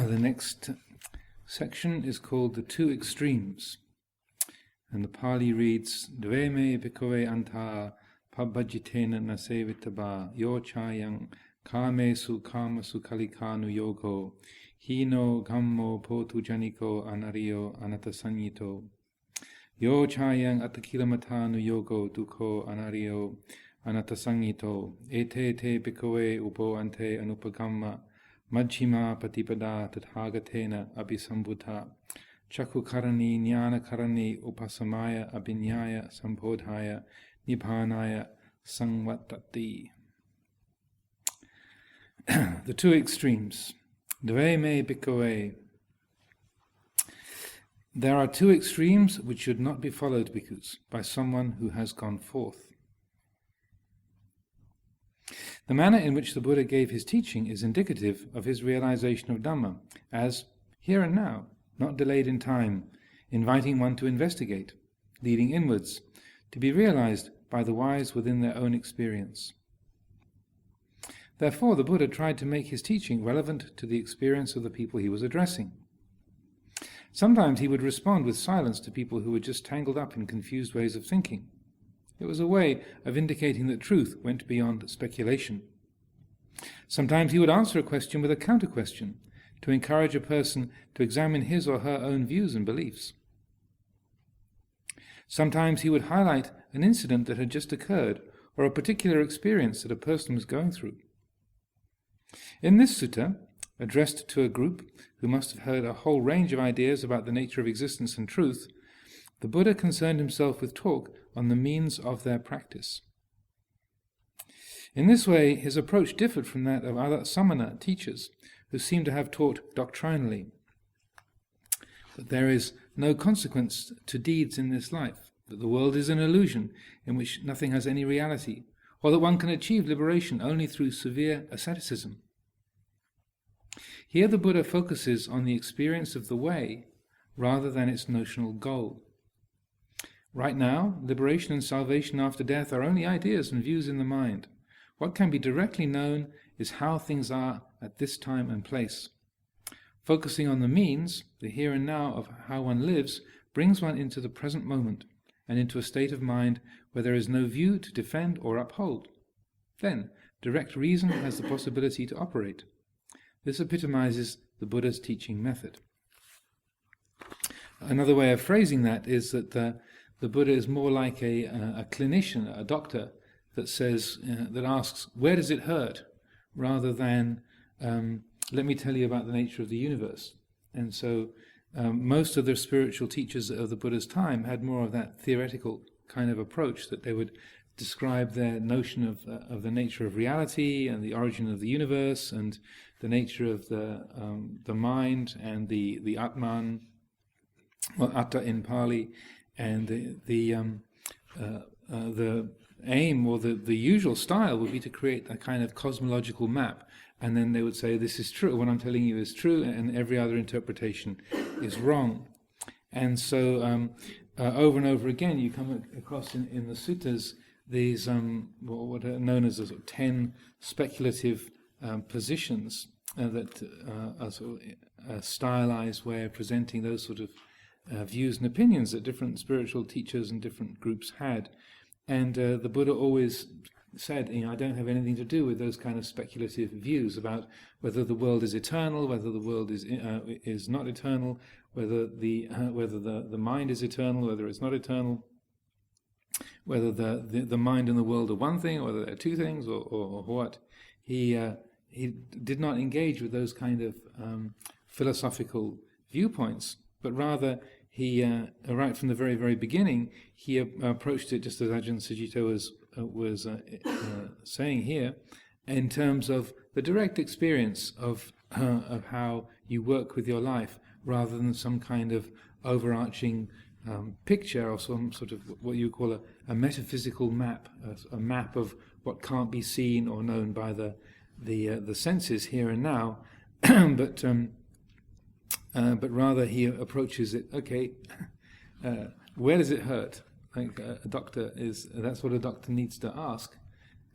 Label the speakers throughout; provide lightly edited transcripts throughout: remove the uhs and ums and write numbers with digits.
Speaker 1: The next section is called The Two Extremes. And the Pali reads, Dveme bhikkhave anta pabbajitena nasevitaba yo chayang kamesu kamasu kalikanu yogo hino gammo potu janiko anariyo anatasanyito yo chayang atakilamatanu yogo dukho anariyo anatasanyito ete te bhikkhave upo ante anupagamma Majjhima patipada tathagatena abhisambhuta Chakukarani Jnanakarani Upasamaya Abhinyaya Sambodhaya Nibbānaya Samvatati. The two extremes. Dveme bhikkhave. There are two extremes which should not be followed, bhikkhus, by someone who has gone forth. The manner in which the Buddha gave his teaching is indicative of his realization of Dhamma as here and now, not delayed in time, inviting one to investigate, leading inwards, to be realized by the wise within their own experience. Therefore, the Buddha tried to make his teaching relevant to the experience of the people he was addressing. Sometimes he would respond with silence to people who were just tangled up in confused ways of thinking. It was a way of indicating that truth went beyond speculation. Sometimes he would answer a question with a counter-question, to encourage a person to examine his or her own views and beliefs. Sometimes he would highlight an incident that had just occurred, or a particular experience that a person was going through. In this sutta, addressed to a group who must have heard a whole range of ideas about the nature of existence and truth, the Buddha concerned himself with talk on the means of their practice. In this way, his approach differed from that of other samana teachers, who seem to have taught doctrinally that there is no consequence to deeds in this life, that the world is an illusion in which nothing has any reality, or that one can achieve liberation only through severe asceticism. Here the Buddha focuses on the experience of the way rather than its notional goal. Right now, liberation and salvation after death are only ideas and views in the mind. What can be directly known is how things are at this time and place. Focusing on the means, the here and now of how one lives, brings one into the present moment and into a state of mind where there is no view to defend or uphold. Then, direct reason has the possibility to operate. This epitomizes the Buddha's teaching method. Another way of phrasing that is that the Buddha is more like a clinician, a doctor, that says, that asks, where does it hurt? Rather than, let me tell you about the nature of the universe. And so most of the spiritual teachers of the Buddha's time had more of that theoretical kind of approach, that they would describe their notion of the nature of reality and the origin of the universe and the nature of the mind and the Atman, or Atta in Pali, and the aim or the usual style would be to create a kind of cosmological map, and then they would say, this is true, what I'm telling you is true, and every other interpretation is wrong. And so over and over again you come across in the suttas these what are known as the sort of 10 speculative positions that are sort of a stylized way of presenting those sort of views and opinions that different spiritual teachers and different groups had. And the Buddha always said, I don't have anything to do with those kind of speculative views about whether the world is eternal, whether the world is not eternal, whether the mind is eternal, whether it's not eternal, whether the mind and the world are one thing, or whether they're two things, or what. He did not engage with those kind of philosophical viewpoints, but rather he, right from the very, very beginning, he approached it just as Ajahn Sucitto was saying here, in terms of the direct experience of how you work with your life, rather than some kind of overarching picture or some sort of what you call a metaphysical map, a map of what can't be seen or known by the senses here and now, but rather he approaches it, okay, where does it hurt? Like a doctor that's what a doctor needs to ask.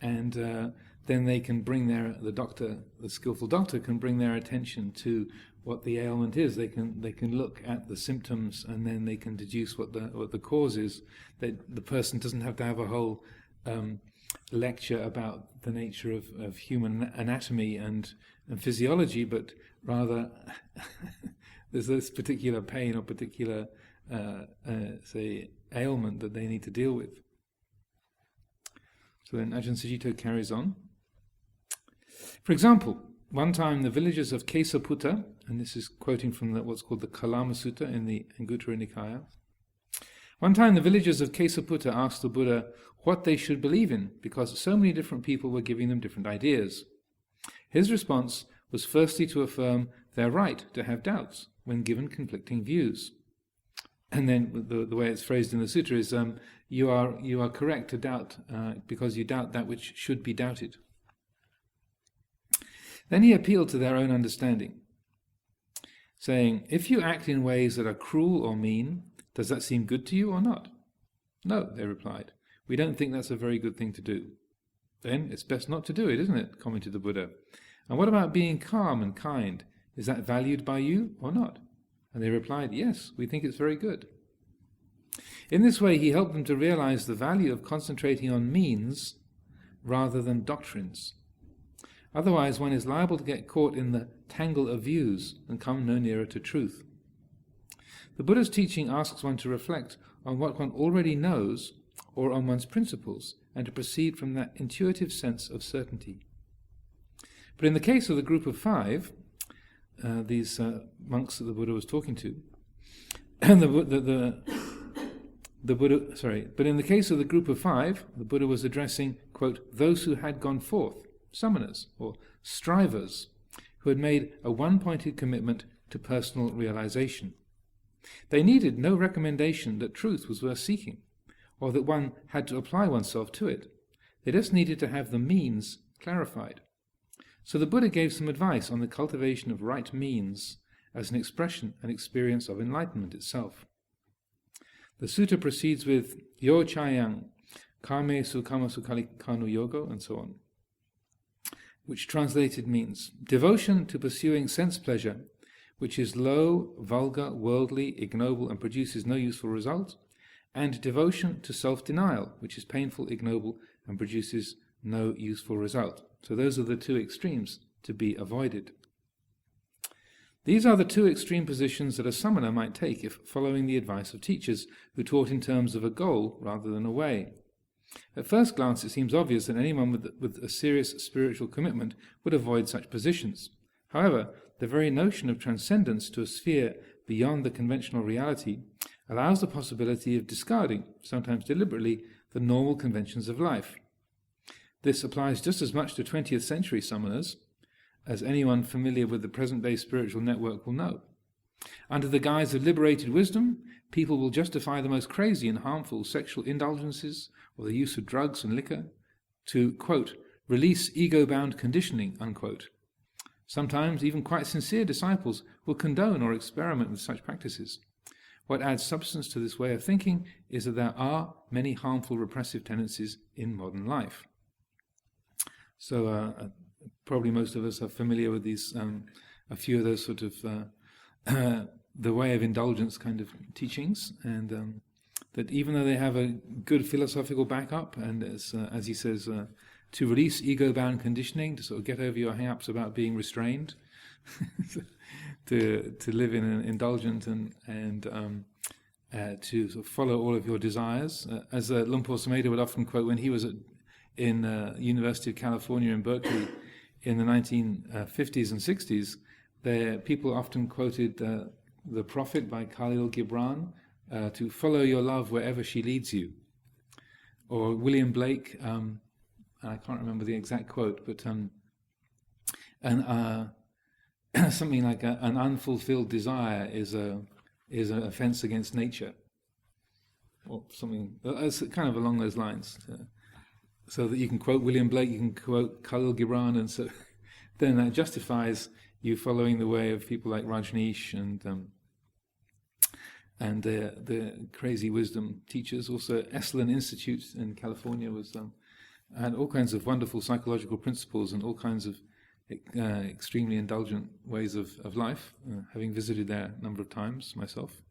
Speaker 1: And then they can bring the skillful doctor can bring their attention to what the ailment is. They can look at the symptoms, and then they can deduce what the cause is. The person doesn't have to have a whole lecture about the nature of human anatomy and physiology, but rather there's this particular pain or particular say ailment that they need to deal with. So then Ajahn Sucitto carries on. For example, one time the villagers of Kesaputta, and this is quoting from what's called the Kalama Sutta in the Anguttara Nikaya. One time the villagers of Kesaputta asked the Buddha what they should believe in, because so many different people were giving them different ideas. His response was firstly to affirm their right to have doubts when given conflicting views. And then the way it's phrased in the sutra is, you are correct to doubt because you doubt that which should be doubted. Then he appealed to their own understanding, saying, if you act in ways that are cruel or mean, does that seem good to you or not? No, they replied. We don't think that's a very good thing to do. Then it's best not to do it, isn't it? Commented the Buddha. And what about being calm and kind? Is that valued by you or not? And they replied, yes, we think it's very good. In this way, he helped them to realize the value of concentrating on means rather than doctrines. Otherwise, one is liable to get caught in the tangle of views and come no nearer to truth. The Buddha's teaching asks one to reflect on what one already knows or on one's principles, and to proceed from that intuitive sense of certainty. But in the case of the group of 5, these monks that the Buddha was talking to, and but in the case of the group of 5, the Buddha was addressing, quote, those who had gone forth, summoners or strivers, who had made a one-pointed commitment to personal realization. They needed no recommendation that truth was worth seeking, or that one had to apply oneself to it. They just needed to have the means clarified. So the Buddha gave some advice on the cultivation of right means as an expression and experience of enlightenment itself. The sutta proceeds with Yo Chayang, Kame Sukama Sukali Kanu Yogo, and so on, which translated means devotion to pursuing sense pleasure, which is low, vulgar, worldly, ignoble, and produces no useful result, and devotion to self-denial, which is painful, ignoble, and produces no useful result. So those are the two extremes to be avoided. These are the two extreme positions that a summoner might take if following the advice of teachers who taught in terms of a goal rather than a way. At first glance, it seems obvious that anyone with a serious spiritual commitment would avoid such positions. However, the very notion of transcendence to a sphere beyond the conventional reality allows the possibility of discarding, sometimes deliberately, the normal conventions of life. This applies just as much to 20th century summoners as anyone familiar with the present-day spiritual network will know. Under the guise of liberated wisdom, people will justify the most crazy and harmful sexual indulgences or the use of drugs and liquor to, quote, release ego-bound conditioning, unquote. Sometimes even quite sincere disciples will condone or experiment with such practices. What adds substance to this way of thinking is that there are many harmful repressive tendencies in modern life. So probably most of us are familiar with these, a few of those sort of the way of indulgence kind of teachings, and that even though they have a good philosophical backup, and as he says, to release ego-bound conditioning, to sort of get over your hang-ups about being restrained, to live in an indulgent and to sort of follow all of your desires, as Luang Por Sumedho would often quote when he was in University of California in Berkeley in the 1950s and 60s. People often quoted The Prophet by Khalil Gibran, to follow your love wherever she leads you. Or William Blake, I can't remember the exact quote, but something like an unfulfilled desire is an offense against nature, or something kind of along those lines. So that you can quote William Blake, you can quote Khalil Gibran, and so then that justifies you following the way of people like Rajneesh and the crazy wisdom teachers. Also, Esalen Institute in California was and all kinds of wonderful psychological principles and all kinds of extremely indulgent ways of life, having visited there a number of times myself.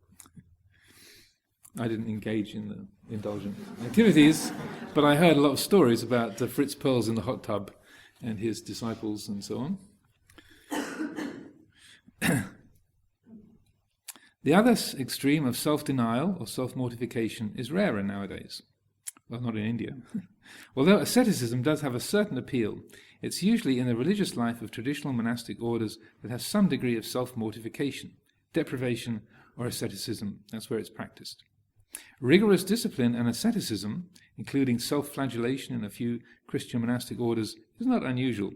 Speaker 1: I didn't engage in the indulgent activities, but I heard a lot of stories about Fritz Perls in the hot tub and his disciples and so on. The other extreme of self-denial or self-mortification is rarer nowadays. Well, not in India. Although asceticism does have a certain appeal, it's usually in the religious life of traditional monastic orders that have some degree of self-mortification, deprivation, or asceticism. That's where it's practiced. Rigorous discipline and asceticism, including self-flagellation in a few Christian monastic orders, is not unusual.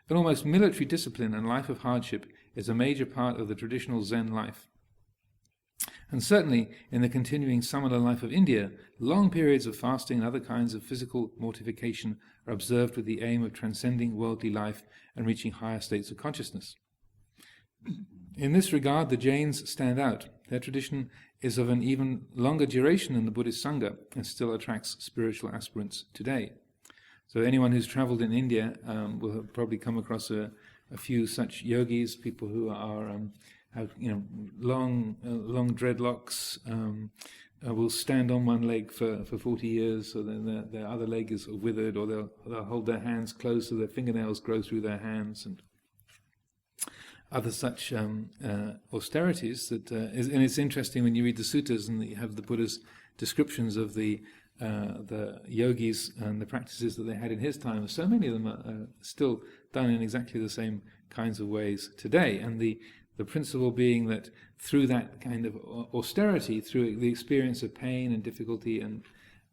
Speaker 1: An almost military discipline and life of hardship is a major part of the traditional Zen life. And certainly, in the continuing samana life of India, long periods of fasting and other kinds of physical mortification are observed with the aim of transcending worldly life and reaching higher states of consciousness. In this regard, the Jains stand out. Their tradition is of an even longer duration than the Buddhist Sangha and still attracts spiritual aspirants today. So anyone who's travelled in India will have probably come across a few such yogis, people who are have long dreadlocks, will stand on one leg for 40 years, so then their other leg is withered, or they'll hold their hands closed so their fingernails grow through their hands, and other such austerities. And it's interesting when you read the suttas and you have the Buddha's descriptions of the yogis and the practices that they had in his time. So many of them are still done in exactly the same kinds of ways today, and the principle being that through that kind of austerity, through the experience of pain and difficulty, and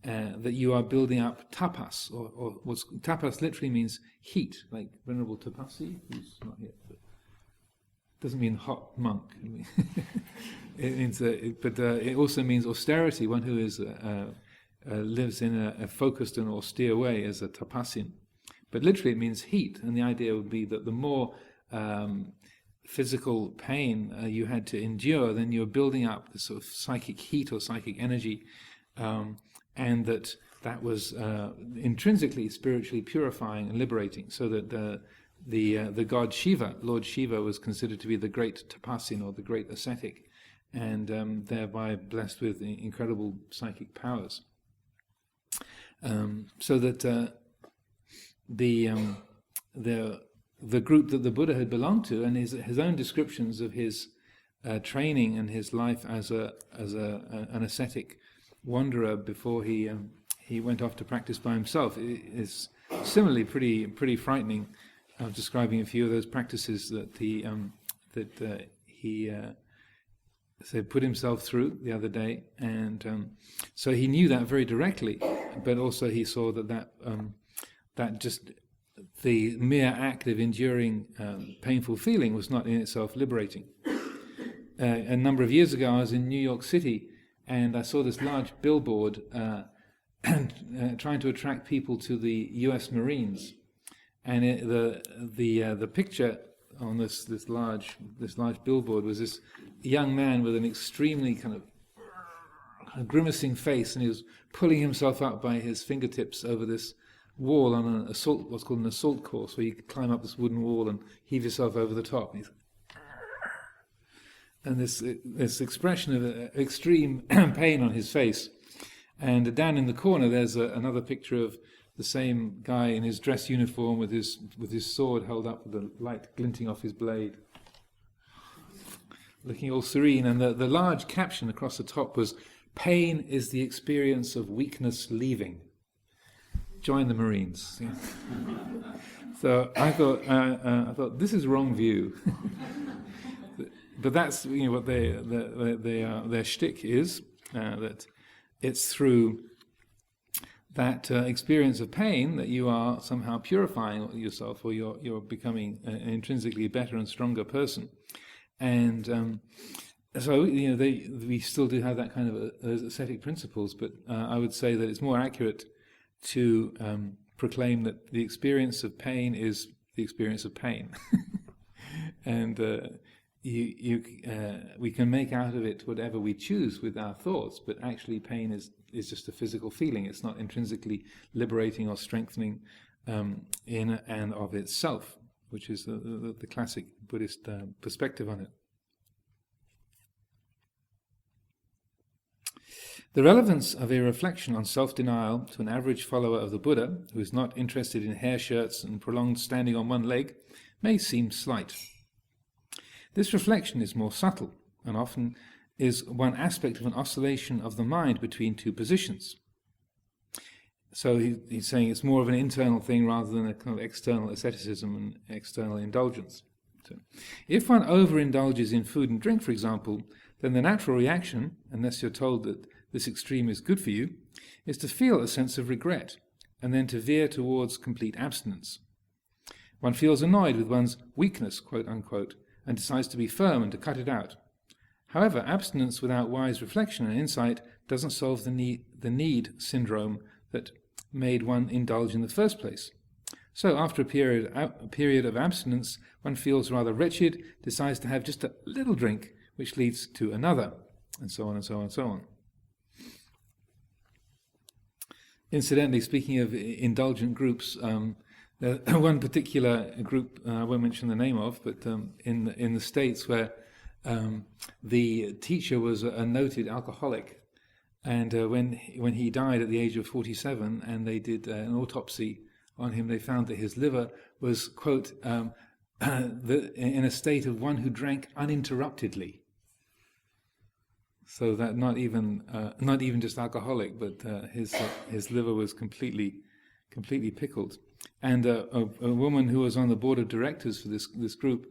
Speaker 1: that you are building up tapas, or what's tapas literally means heat, like Venerable Tapasi, who's not here, but doesn't mean hot monk. It also means austerity, one who is lives in a focused and austere way as a tapasin. But literally it means heat, and the idea would be that the more physical pain you had to endure, then you're building up this sort of psychic heat or psychic energy, and that was intrinsically spiritually purifying and liberating, so that the god Shiva, Lord Shiva, was considered to be the great tapasin, or the great ascetic, and thereby blessed with incredible psychic powers. So that the group that the Buddha had belonged to, and his own descriptions of his training and his life as an ascetic wanderer before he went off to practice by himself, is similarly pretty frightening. I was describing a few of those practices that he put himself through the other day, and so he knew that very directly, but also he saw that just the mere act of enduring painful feeling was not in itself liberating. A number of years ago, I was in New York City, and I saw this large billboard trying to attract people to the U.S. Marines, and the picture on this large billboard was this young man with an extremely kind of grimacing face, and he was pulling himself up by his fingertips over this wall on what's called an assault course, where you climb up this wooden wall and heave yourself over the top. And this expression of extreme pain on his face. And down in the corner, there's another picture of the same guy in his dress uniform with his sword held up with the light glinting off his blade, looking all serene. And the large caption across the top was, "Pain is the experience of weakness leaving. Join the Marines." Yeah. So I thought this is wrong view, but that's what their shtick is, that it's through that experience of pain that you are somehow purifying yourself, or you're becoming an intrinsically better and stronger person, and so we still do have that kind of those ascetic principles, but I would say that it's more accurate to proclaim that the experience of pain is the experience of pain, and we can make out of it whatever we choose with our thoughts, but actually pain is just a physical feeling. It's not intrinsically liberating or strengthening in and of itself, which is the classic Buddhist perspective on it. The relevance of a reflection on self-denial to an average follower of the Buddha, who is not interested in hair shirts and prolonged standing on one leg, may seem slight. This reflection is more subtle, and often is one aspect of an oscillation of the mind between two positions. So he's saying it's more of an internal thing rather than a kind of external asceticism and external indulgence. So, if one overindulges in food and drink, for example, then the natural reaction, unless you're told that this extreme is good for you, is to feel a sense of regret, and then to veer towards complete abstinence. One feels annoyed with one's weakness, quote unquote, and decides to be firm and to cut it out. However, abstinence without wise reflection and insight doesn't solve the need syndrome that made one indulge in the first place. So after a period of abstinence, one feels rather wretched, decides to have just a little drink, which leads to another, and so on and so on and so on. Incidentally, speaking of indulgent groups, one particular group I won't mention the name of, but in the States, where the teacher was a noted alcoholic, and when he died at the age of 47, and they did an autopsy on him, they found that his liver was, quote, in a state of one who drank uninterruptedly. So that not even just alcoholic, but his liver was completely pickled. And a woman who was on the board of directors for this group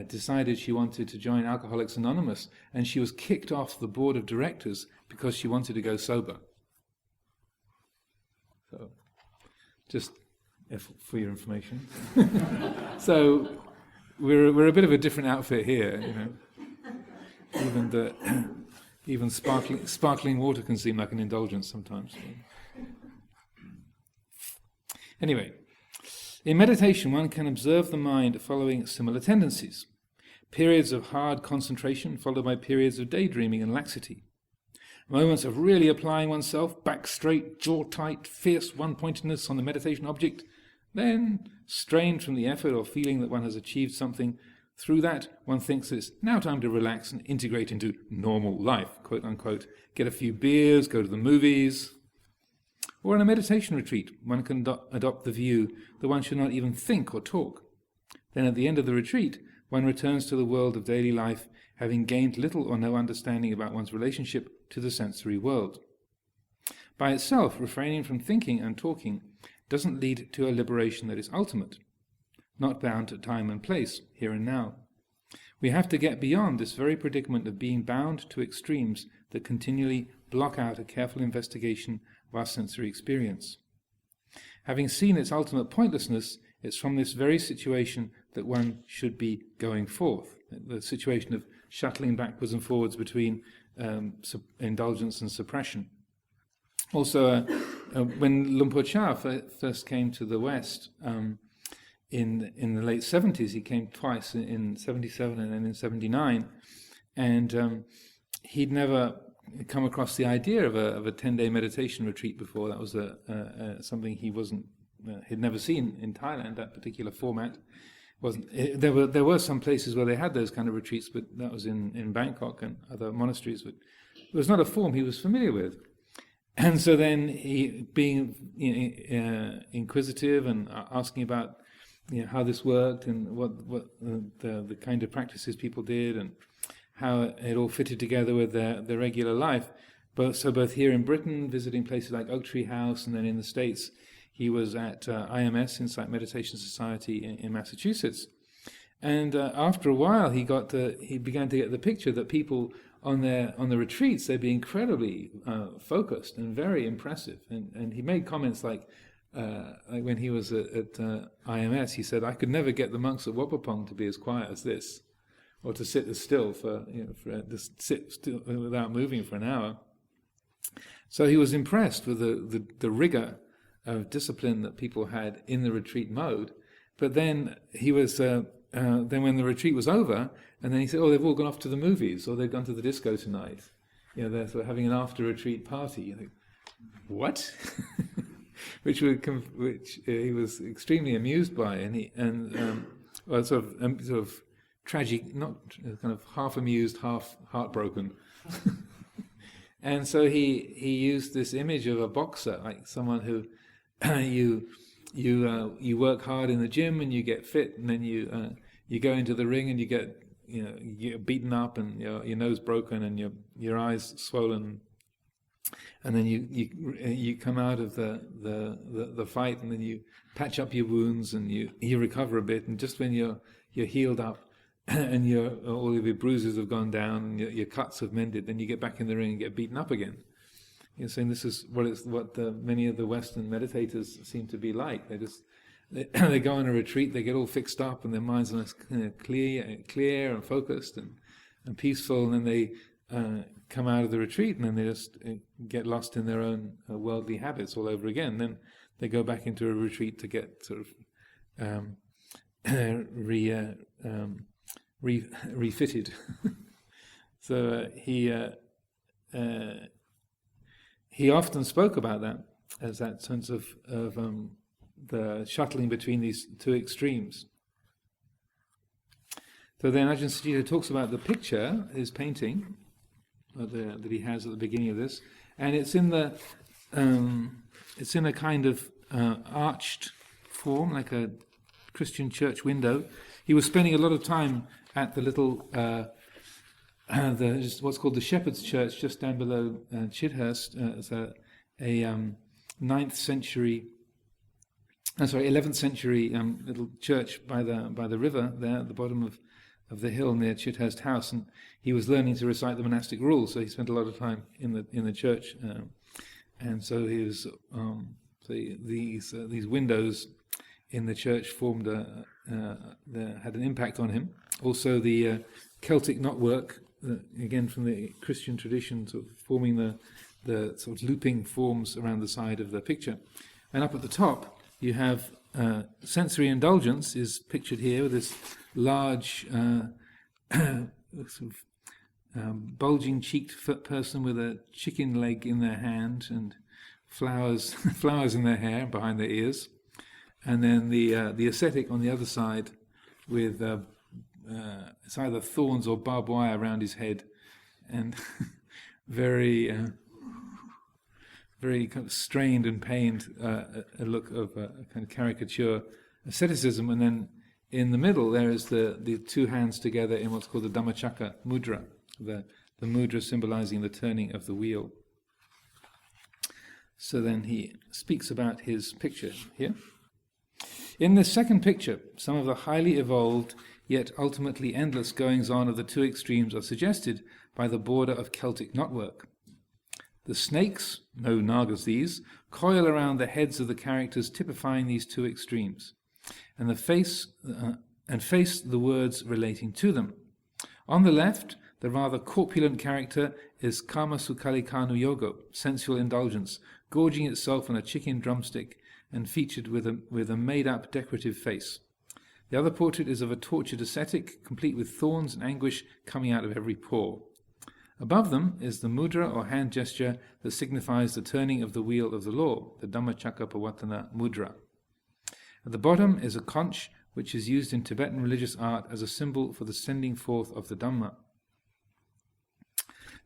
Speaker 1: decided she wanted to join Alcoholics Anonymous, and she was kicked off the board of directors because she wanted to go sober. So, just for your information. So we're a bit of a different outfit here, you know. Even sparkling water can seem like an indulgence sometimes. Anyway, in meditation one can observe the mind following similar tendencies. Periods of hard concentration followed by periods of daydreaming and laxity. Moments of really applying oneself, back straight, jaw tight, fierce one-pointedness on the meditation object, then strained from the effort or feeling that one has achieved something. Through that, one thinks it's now time to relax and integrate into normal life, quote unquote, get a few beers, go to the movies. Or in a meditation retreat, one can adopt the view that one should not even think or talk. Then at the end of the retreat, one returns to the world of daily life, having gained little or no understanding about one's relationship to the sensory world. By itself, refraining from thinking and talking doesn't lead to a liberation that is ultimate, not bound to time and place, here and now. We have to get beyond this very predicament of being bound to extremes that continually block out a careful investigation of our sensory experience. Having seen its ultimate pointlessness, it's from this very situation that one should be going forth, the situation of shuttling backwards and forwards between indulgence and suppression. Also, when Luang Por Chah first came to the West, in the late 70s, he came twice, in 77 and then in 79, and he'd never come across the idea of a 10-day meditation retreat before. That was something he'd never seen in Thailand, that particular format. There were some places where they had those kind of retreats, but that was in Bangkok and other monasteries, but it was not a form he was familiar with. And so then he, being inquisitive and asking about how this worked and what the kind of practices people did and how it all fitted together with their regular life. Both here in Britain, visiting places like Oak Tree House, and then in the States, he was at IMS, Insight Meditation Society in Massachusetts. And after a while, he began to get the picture that people on the retreats, they'd be incredibly focused and very impressive. And he made comments like when he was at IMS, he said, "I could never get the monks at Wapapong to be as quiet as this, or to sit as still just sit still without moving for an hour." So he was impressed with the rigor of discipline that people had in the retreat mode. But then he was then when the retreat was over, and then he said, "Oh, they've all gone off to the movies, or they've gone to the disco tonight. They're sort of having an after-retreat party." You think, what? which he was extremely amused by, well, sort of tragic, not kind of half amused, half heartbroken. And so he used this image of a boxer, like someone who you work hard in the gym and you get fit, and then you go into the ring and you get beaten up and your nose broken and your eyes swollen, and then you come out of the fight, and then you patch up your wounds and you recover a bit, and just when you're healed up and all of your bruises have gone down and your cuts have mended, then you get back in the ring and get beaten up again. You're saying this is what many of the Western meditators seem to be like. They go on a retreat, they get all fixed up, and their minds are clear and focused and peaceful, and then they come out of the retreat, and then they just get lost in their own worldly habits all over again. Then they go back into a retreat to get sort of refitted. So he often spoke about that as that sense of the shuttling between these two extremes. So then Ajahn Sucitto talks about the picture, his painting that he has at the beginning of this, and it's in a kind of arched form, like a Christian church window. He was spending a lot of time at the little what's called the Shepherd's Church just down below Chidhurst. It's a 11th century little church by the river there at the bottom of the hill near Chidhurst House, and he was learning to recite the monastic rules, so he spent a lot of time in the church, and so he was these windows in the church had an impact on him. Also the Celtic knotwork, again from the Christian tradition, sort of forming the sort of looping forms around the side of the picture. And up at the top you have sensory indulgence is pictured here with this large sort of bulging-cheeked person with a chicken leg in their hand and flowers in their hair behind their ears, and then the ascetic on the other side with it's either thorns or barbed wire around his head, and very kind of strained and pained, a look of a kind of caricature asceticism. And then in the middle there is the two hands together in what's called the Dhammacakka mudra, the mudra symbolizing the turning of the wheel. So then he speaks about his picture here. In this second picture, some of the highly evolved yet ultimately endless goings-on of the two extremes are suggested by the border of Celtic knotwork. The snakes, no nagas these, coil around the heads of the characters typifying these two extremes, and face the words relating to them. On the left, the rather corpulent character is Kama Sukhalikanu Yogo, sensual indulgence, gorging itself on a chicken drumstick and featured with a made-up decorative face. The other portrait is of a tortured ascetic, complete with thorns and anguish coming out of every pore. Above them is the mudra or hand gesture that signifies the turning of the wheel of the law, the Dhammacakkappavattana mudra. At the bottom is a conch, which is used in Tibetan religious art as a symbol for the sending forth of the Dhamma.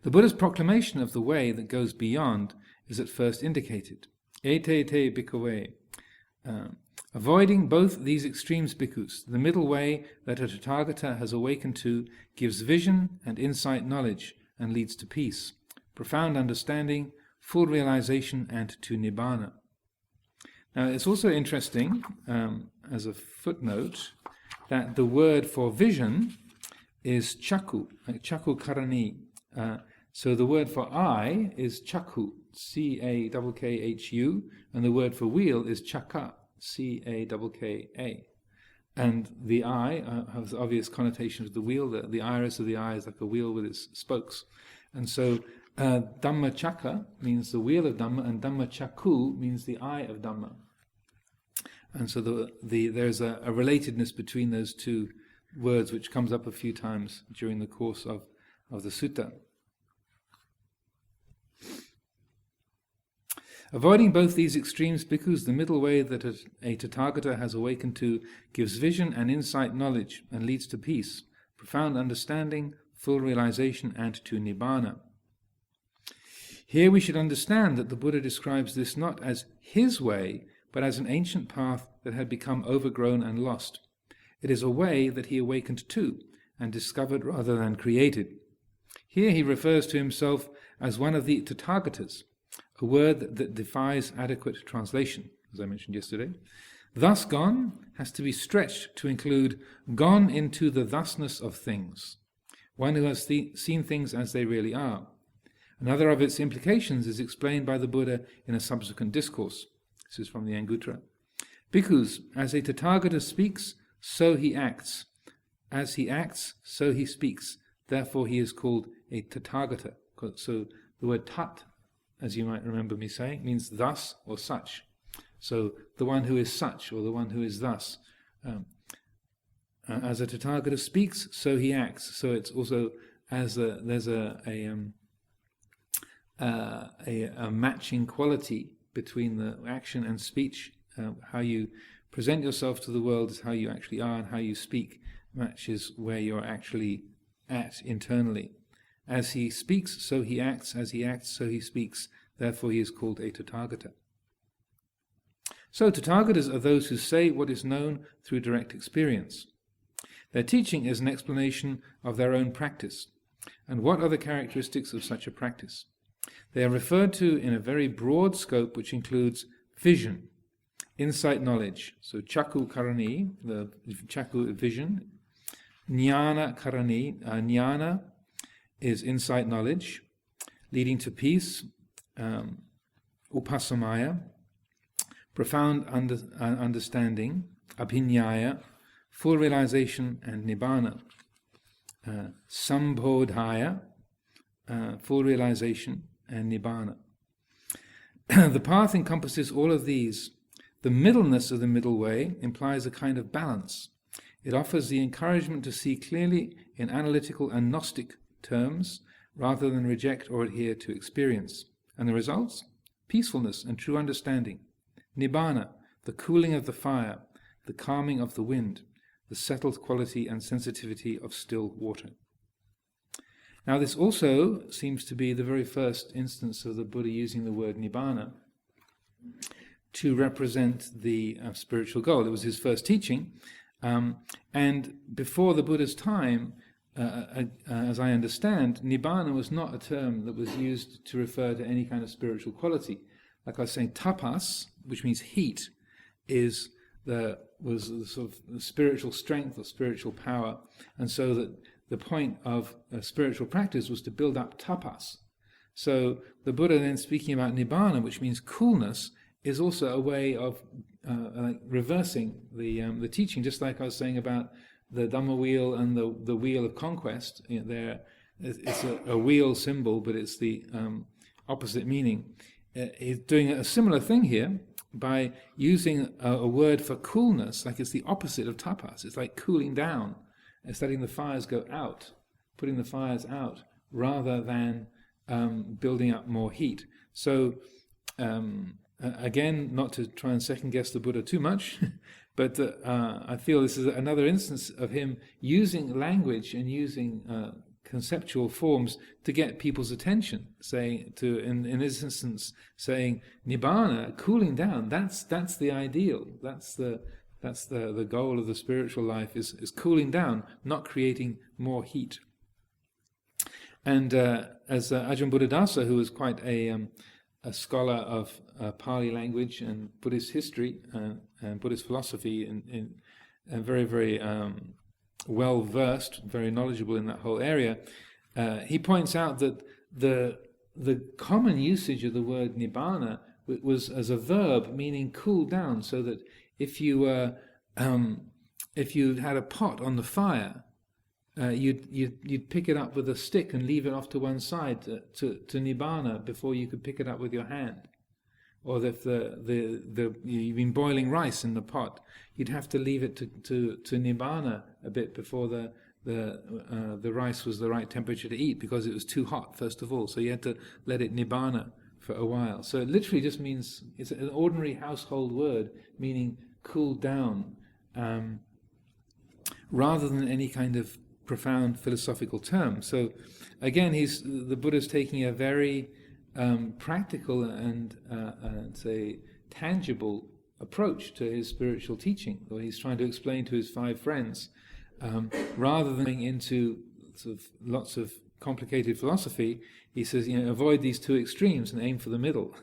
Speaker 1: The Buddha's proclamation of the way that goes beyond is at first indicated. Ete te bhikkhave. Avoiding both these extremes, bhikkhus, the middle way that a Tathagata has awakened to gives vision and insight knowledge and leads to peace, profound understanding, full realization, and to nibbana. Now it's also interesting, as a footnote, that the word for vision is chakku, like chakku karani. So the word for eye is chakku, C-A-K-K-H-U, and the word for wheel is chakka, C-A-K-K-A. And the eye has the obvious connotation of the wheel. The iris of the eye is like a wheel with its spokes. And so Dhammacakka means the wheel of Dhamma, and Dhammacakku means the eye of Dhamma. And so there's a relatedness between those two words which comes up a few times during the course of the sutta. Avoiding both these extremes, bhikkhus, the middle way that a Tathagata has awakened to gives vision and insight knowledge and leads to peace, profound understanding, full realization, and to nibbana. Here we should understand that the Buddha describes this not as his way, but as an ancient path that had become overgrown and lost. It is a way that he awakened to, and discovered rather than created. Here he refers to himself as one of the Tathagatas, a word that defies adequate translation, as I mentioned yesterday. Thus gone has to be stretched to include gone into the thusness of things, one who has seen things as they really are. Another of its implications is explained by the Buddha in a subsequent discourse. This is from the Anguttara. Bhikkhus, as a Tathagata speaks, so he acts. As he acts, so he speaks. Therefore he is called a Tathagata. So the word tat, as you might remember me saying, means thus or such. So the one who is such, or the one who is thus. As a Tathagata speaks, so he acts. So it's also as there's a matching quality between the action and speech. How you present yourself to the world is how you actually are, and how you speak matches where you're actually at internally. As he speaks, so he acts. As he acts, so he speaks. Therefore he is called a Tathagata. So Tathagatas are those who say what is known through direct experience. Their teaching is an explanation of their own practice. And what are the characteristics of such a practice? They are referred to in a very broad scope which includes vision, insight knowledge, so Chakku Karani, the Chakku vision, Jnana Karani, Jnana is insight knowledge, leading to peace, Upasamaya, profound understanding, Abhinyaya, full realization, and Nibbana, Sambodhaya, full realization, and Nibbana. The path encompasses all of these. The middleness of the middle way implies a kind of balance. It offers the encouragement to see clearly in analytical and Gnostic terms, rather than reject or adhere to experience. And the results? Peacefulness and true understanding. Nibbana, the cooling of the fire, the calming of the wind, the settled quality and sensitivity of still water. Now this also seems to be the very first instance of the Buddha using the word Nibbana to represent the spiritual goal. It was his first teaching, and before the Buddha's time, as I understand, Nibbana was not a term that was used to refer to any kind of spiritual quality. Like I was saying, tapas, which means heat, was the sort of spiritual strength or spiritual power, and so that the point of spiritual practice was to build up tapas. So the Buddha then speaking about Nibbana, which means coolness, is also a way of reversing the teaching, just like I was saying about the Dhamma wheel and the wheel of conquest. It's a wheel symbol, but it's the opposite meaning. He's doing a similar thing here by using a word for coolness, like it's the opposite of tapas. It's like cooling down. It's letting the fires go out, putting the fires out, rather than building up more heat. So, again, not to try and second-guess the Buddha too much, but I feel this is another instance of him using language and using conceptual forms to get people's attention, saying in this instance, saying Nibbana, cooling down, that's the ideal, that's the goal of the spiritual life, is cooling down, not creating more heat. And as Ajahn Buddhadasa, who was quite a scholar of Pali language and Buddhist history and Buddhist philosophy, and very, very well versed, very knowledgeable in that whole area, he points out that the common usage of the word Nibbana was as a verb meaning cool down, so that if you had a pot on the fire, you'd pick it up with a stick and leave it off to one side to Nibbana before you could pick it up with your hand. or if you've been boiling rice in the pot, you'd have to leave it to nibbana a bit before the rice was the right temperature to eat, because it was too hot first of all. So you had to let it nibbana for a while. So it literally just means, it's an ordinary household word meaning cool down, rather than any kind of profound philosophical term. So again, the Buddha's taking a very practical and say tangible approach to his spiritual teaching, or he's trying to explain to his 5 friends, rather than going into sort of lots of complicated philosophy. He says, avoid these 2 extremes and aim for the middle,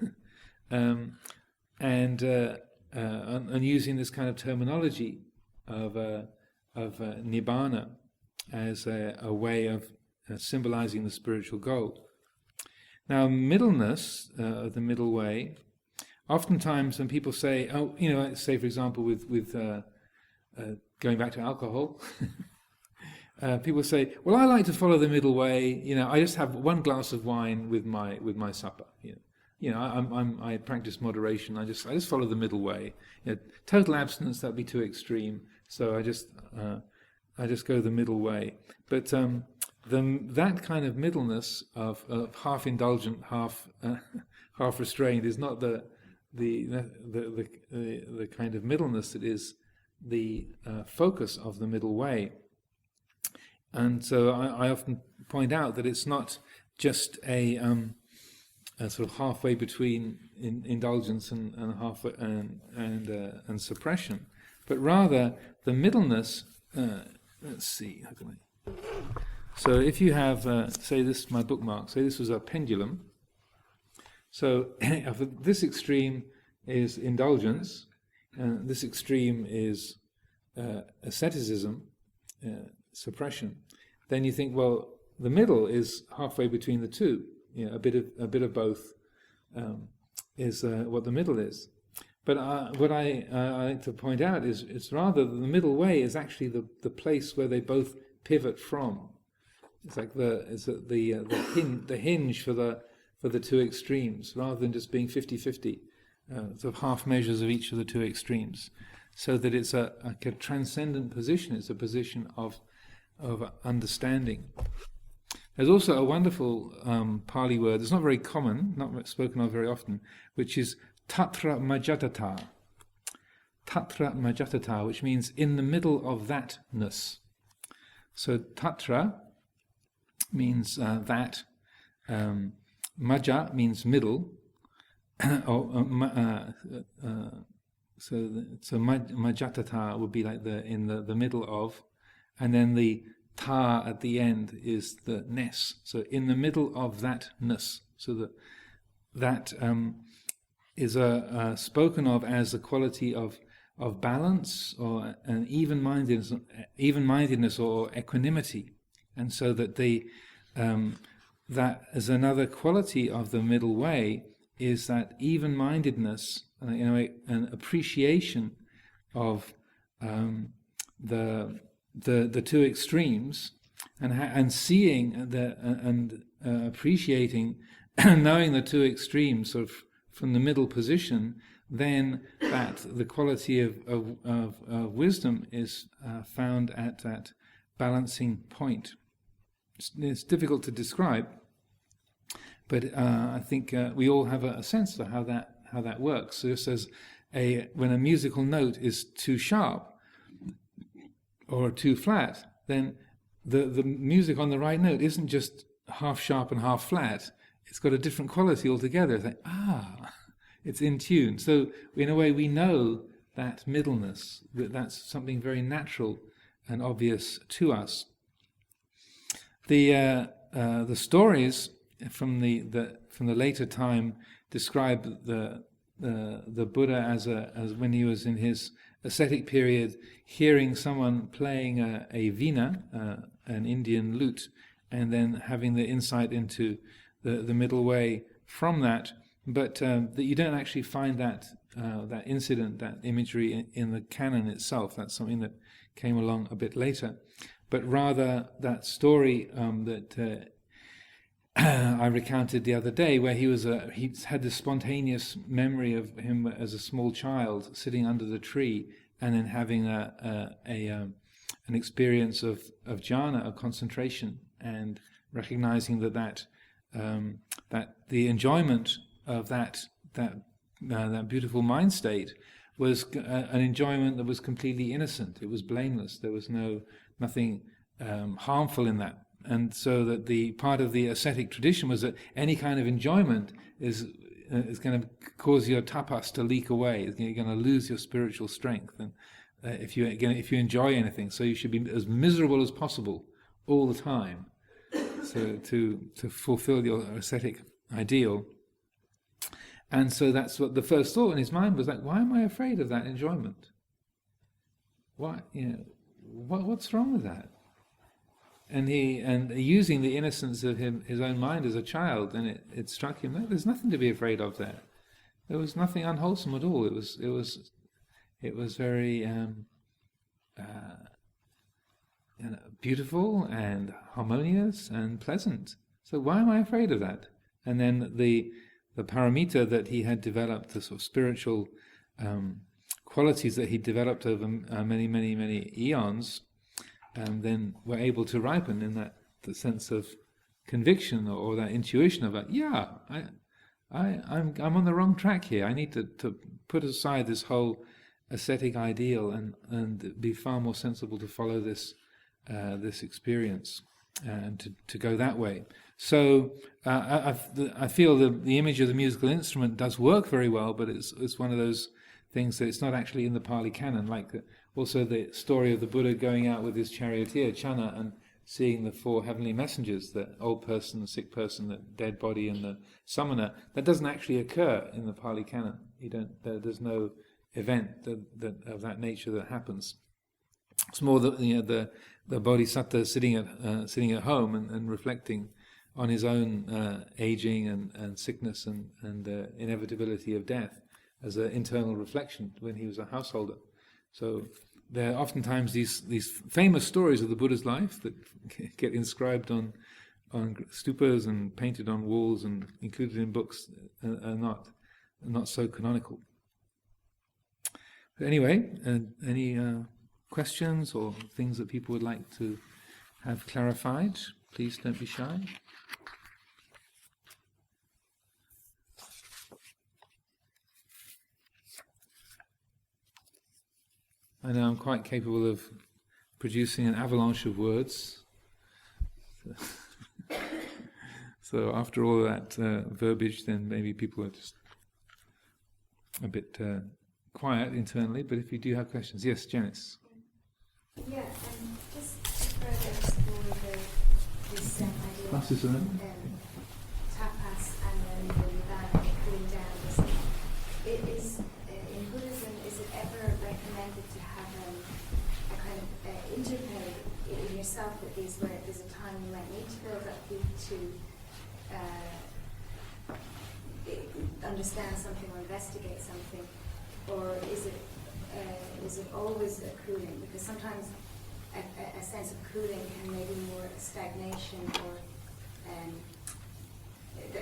Speaker 1: and using this kind of terminology of nibbana as a way of symbolizing the spiritual goal. Now, middleness, the middle way, oftentimes when people say, say for example with going back to alcohol, people say, well, I like to follow the middle way, I just have 1 glass of wine with my supper. I practice moderation, I just follow the middle way. Total abstinence, that'd be too extreme, so I just go the middle way. But that kind of middleness of half indulgent, half restrained is not the kind of middleness that is the focus of the middle way. And so I often point out that it's not just a sort of halfway between indulgence and suppression, but rather the middleness. Let's see, how can I? So if you have, say this is my bookmark, say this was a pendulum. So this extreme is indulgence, this extreme is asceticism, suppression. Then you think, well, the middle is halfway between the 2. A bit of both is what the middle is. But what I like to point out is it's rather the middle way is actually the place where they both pivot from. It's like the hinge for the 2 extremes, rather than just being 50-50, sort of half measures of each of the 2 extremes, so that it's a transcendent position. It's a position of understanding. There's also a wonderful Pali word that's not very common, not spoken of very often, which is tatra majatata. Tatra majatata, which means in the middle of thatness. So tatra means that. Maja means middle. So majatata would be like in the middle of, and then the ta at the end is the ness. So in the middle of thatness. So that is spoken of as the quality of balance or an even-mindedness or equanimity, and so that that as another quality of the middle way is that even-mindedness, an appreciation of the 2 extremes, and seeing and appreciating, knowing the 2 extremes sort of from the middle position, then that the quality of wisdom is found at that balancing point. It's difficult to describe, but I think we all have a sense of how that works. So just as when a musical note is too sharp or too flat, then the music on the right note isn't just half sharp and half flat. It's got a different quality altogether. It's like, it's in tune. So in a way we know that middleness, that's something very natural and obvious to us. The stories from the later time describe the Buddha as when he was in his ascetic period, hearing someone playing a veena, an Indian lute, and then having the insight into the middle way from that, but that you don't actually find that incident, that imagery in the canon itself. That's something that came along a bit later, but rather that story that I recounted the other day, where he had this spontaneous memory of him as a small child sitting under the tree, and then having an experience of jhana, of concentration, and recognizing that the enjoyment of that beautiful mind state was an enjoyment that was completely innocent. It was blameless. There was nothing harmful in that. And so that the part of the ascetic tradition was that any kind of enjoyment is going to cause your tapas to leak away. You're going to lose your spiritual strength, and if you enjoy anything, so you should be as miserable as possible all the time, so to fulfill your ascetic ideal. And so that's what the first thought in his mind was, like, why am I afraid of that enjoyment? Why, what's wrong with that? And using the innocence of his own mind as a child, and it struck him that there's nothing to be afraid of there. There was nothing unwholesome at all. It was very beautiful and harmonious and pleasant. So why am I afraid of that? And then the paramita that he had developed, the sort of spiritual qualities that he developed over many, many, many eons, and then were able to ripen in the sense of conviction or that intuition of I'm on the wrong track here. I need to put aside this whole ascetic ideal and be far more sensible to follow this experience and to go that way. So I feel the image of the musical instrument does work very well, but it's one of those things that it's not actually in the Pali Canon, like also the story of the Buddha going out with his charioteer, Channa, and seeing the four heavenly messengers, the old person, the sick person, the dead body, and the summoner. That doesn't actually occur in the Pali Canon. There's no event that of that nature that happens. It's more the bodhisattva sitting at home and reflecting on his own aging and sickness and inevitability of death as an internal reflection when he was a householder. So there are oftentimes these famous stories of the Buddha's life that get inscribed on stupas and painted on walls and included in books are not so canonical. But anyway, any questions or things that people would like to have clarified? Please don't be shy. I know I'm quite capable of producing an avalanche of words. So after all that verbiage, then maybe people are just a bit quiet internally. But if you do have questions, yes, Janice.
Speaker 2: Yeah, just to further explore this idea of tapas and then the Nibbana, cooling down. It is in Buddhism, is it ever recommended to have a kind of interplay in yourself with these, where there's a time you might need to build up to understand something or investigate something, or is it always a cooling? Because sometimes a sense of cooling can maybe more stagnation or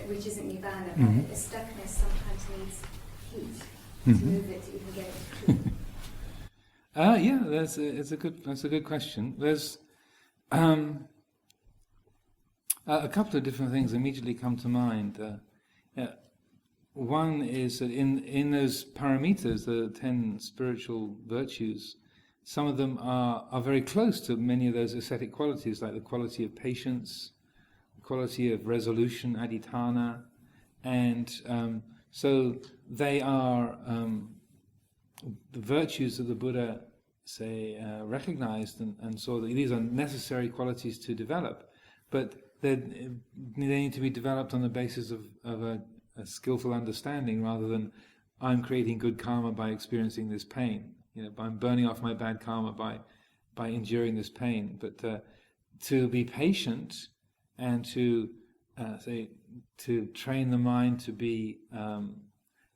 Speaker 2: which isn't nibbana, but a stuckness sometimes needs heat to move it to even get it to cool.
Speaker 1: Yeah, that's a good question. There's a couple of different things immediately come to mind. One is that in those paramitas, the 10 spiritual virtues, some of them are very close to many of those ascetic qualities, like the quality of patience, the quality of resolution, adhitthana, and so they are the virtues that the Buddha recognized and saw that these are necessary qualities to develop, but they need to be developed on the basis of a skillful understanding, rather than I'm creating good karma by experiencing this pain. I'm burning off my bad karma by enduring this pain. But to be patient and to train the mind to be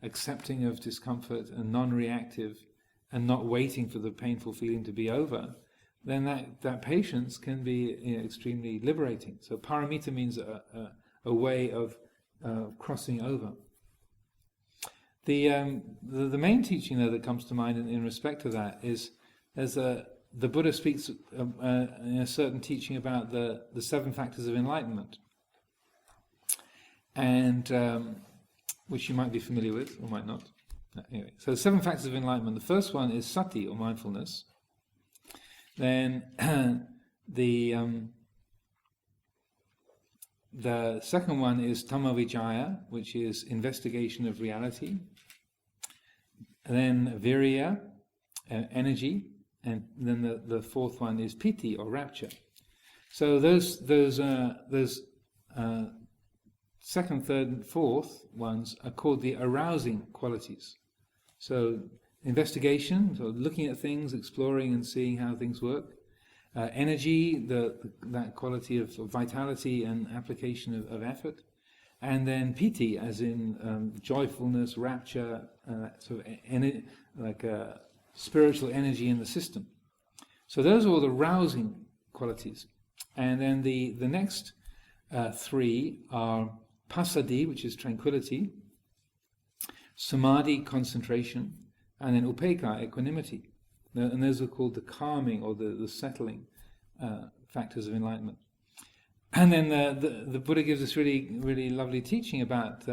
Speaker 1: accepting of discomfort and non-reactive and not waiting for the painful feeling to be over, then that patience can be extremely liberating. So paramita means a way of crossing over. The main teaching, though, that comes to mind in respect to that is the Buddha speaks in a certain teaching about the 7 factors of enlightenment, and which you might be familiar with or might not. Anyway, so 7 factors of enlightenment. The first one is sati, or mindfulness. Then the second one is Dhamma Vijaya, which is investigation of reality. And then virya, energy, and then the fourth one is piti, or rapture. So those second, third, and fourth ones are called the arousing qualities. So investigation, so looking at things, exploring and seeing how things work. Energy, that quality of vitality and application of effort. And then piti, as in joyfulness, rapture, sort of spiritual energy in the system. So those are all the rousing qualities. And then the next 3 are passaddhi, which is tranquility, samadhi, concentration, and then upekkha, equanimity. And those are called the calming or the settling factors of enlightenment. And then the Buddha gives us really, really lovely teaching about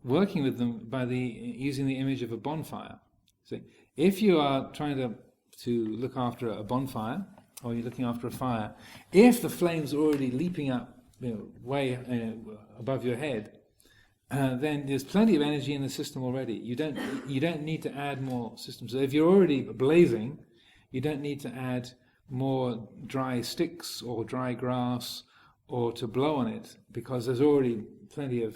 Speaker 1: working with them by using the image of a bonfire. So if you are trying to look after a bonfire, or you're looking after a fire, if the flames are already leaping up, way above your head, then there's plenty of energy in the system already. You don't need to add more systems. So if you're already blazing, you don't need to add more dry sticks or dry grass or to blow on it, because there's already plenty of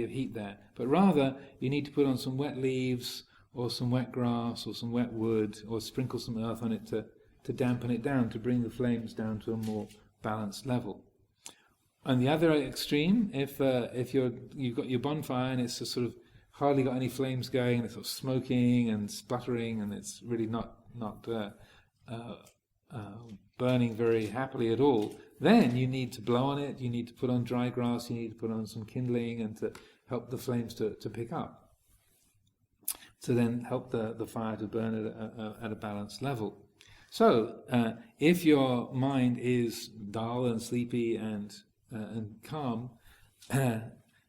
Speaker 1: heat there. But rather, you need to put on some wet leaves or some wet grass or some wet wood, or sprinkle some earth on it to dampen it down, to bring the flames down to a more balanced level. On the other extreme, if you've got your bonfire and it's just sort of hardly got any flames going, and it's sort of smoking and sputtering, and it's really not burning very happily at all, then you need to blow on it, you need to put on dry grass, you need to put on some kindling, and to help the flames to pick up, to then help the fire to burn at a balanced level. So, if your mind is dull and sleepy and calm,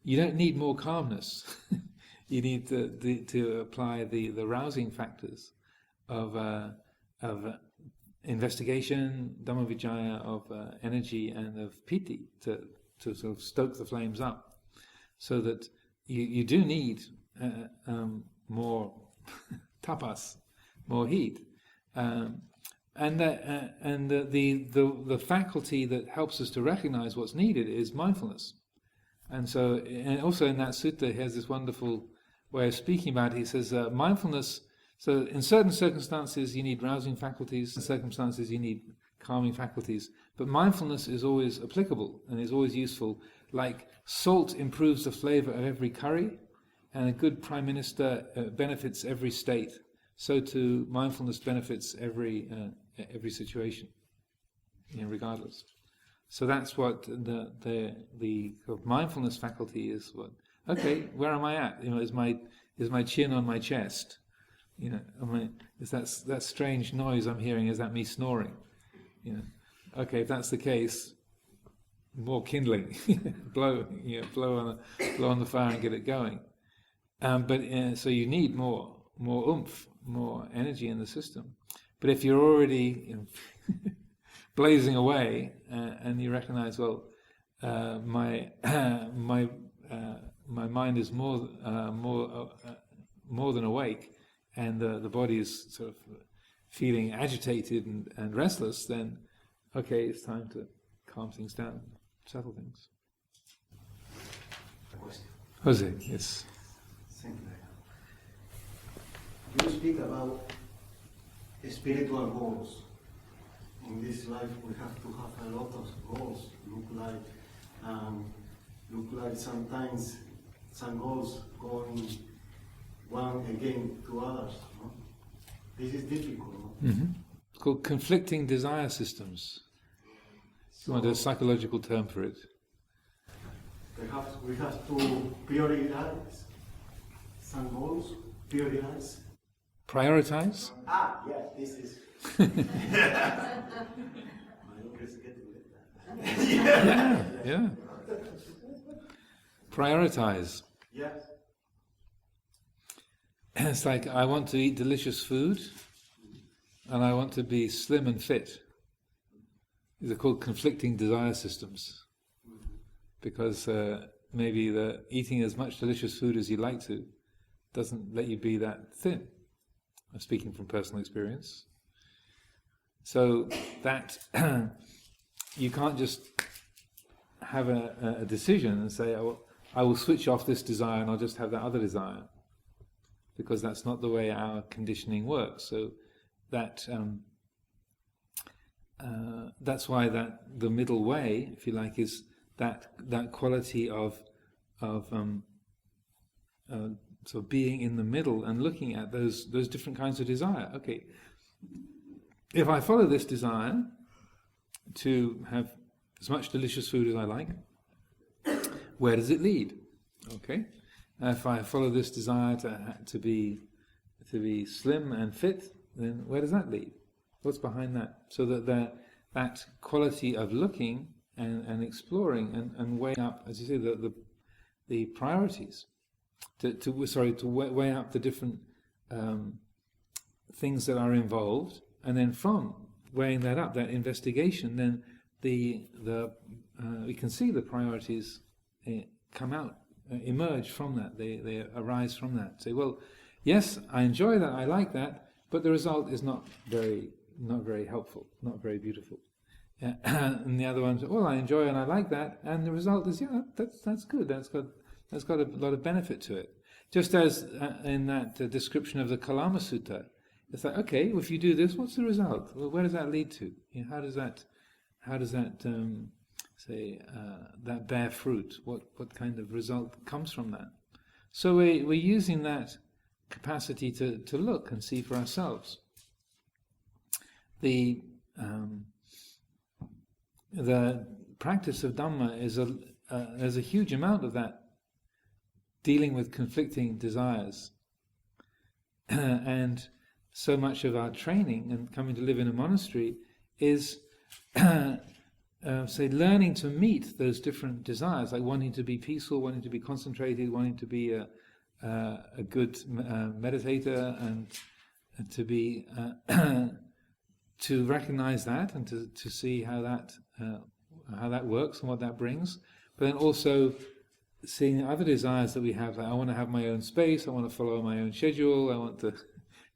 Speaker 1: you don't need more calmness. You need to apply the rousing factors of investigation, Dhamma Vijaya, of energy, and of piti to sort of stoke the flames up, so that you do need more tapas, more heat. And the faculty that helps us to recognize what's needed is mindfulness. And so, and also in that sutta, he has this wonderful way of speaking about it. He says, mindfulness, so in certain circumstances you need rousing faculties, in circumstances you need calming faculties, but mindfulness is always applicable and is always useful. Like salt improves the flavor of every curry, and a good prime minister benefits every state, so too mindfulness benefits every situation, regardless. So that's what the mindfulness faculty is. What? Okay, where am I at? Is my chin on my chest? Is that strange noise I'm hearing? Is that me snoring? Okay, if that's the case, more kindling, blow on the fire and get it going. So you need more oomph, more energy in the system. But if you're already blazing away, and you recognize, well, my mind is more than awake, and the body is sort of feeling agitated and restless, then okay, it's time to calm things down, settle things. Jose, yes.
Speaker 3: Thank you. You speak about spiritual goals. In this life, we have to have a lot of goals. Look like sometimes some goals going one again to others. No? This is difficult. No?
Speaker 1: Mm-hmm. It's called conflicting desire systems. You want a psychological term for it?
Speaker 3: Perhaps we have to prioritize some goals.
Speaker 1: Prioritize?
Speaker 3: Yeah, this is.
Speaker 1: Yeah. Prioritize.
Speaker 3: Yes.
Speaker 1: It's like, I want to eat delicious food, and I want to be slim and fit. These are called conflicting desire systems, because maybe the eating as much delicious food as you like to doesn't let you be that thin. I'm speaking from personal experience. So that you can't just have a decision and say, oh, I will switch off this desire and I'll just have that other desire, because that's not the way our conditioning works. So that that's why that the middle way, if you like, is that quality of so being in the middle and looking at those different kinds of desire. Okay, if I follow this desire to have as much delicious food as I like, where does it lead? Okay, if I follow this desire to be slim and fit, then where does that lead? What's behind that? So that quality of looking and exploring and weighing up, as you say, the priorities, to weigh up the different things that are involved, and then from weighing that up, that investigation, then we can see the priorities come out, emerge from that. They arise from that. Say, well, yes, I enjoy that, I like that, but the result is not very helpful, not very beautiful. And the other ones, well, I enjoy and I like that, and the result is, yeah, that's good. That's got a lot of benefit to it. Just as in that description of the Kalama Sutta, it's like, okay, well, if you do this, what's the result? Well, where does that lead to? You know, how does that that bear fruit? What kind of result comes from that? So we're using that capacity to look and see for ourselves. The practice of Dhamma is there's a huge amount of that, dealing with conflicting desires, and so much of our training and coming to live in a monastery is learning to meet those different desires, like wanting to be peaceful, wanting to be concentrated, wanting to be a good meditator, and to be to recognize that and to see how that works and what that brings. But then also seeing other desires that we have, like I want to have my own space, I want to follow my own schedule, I want to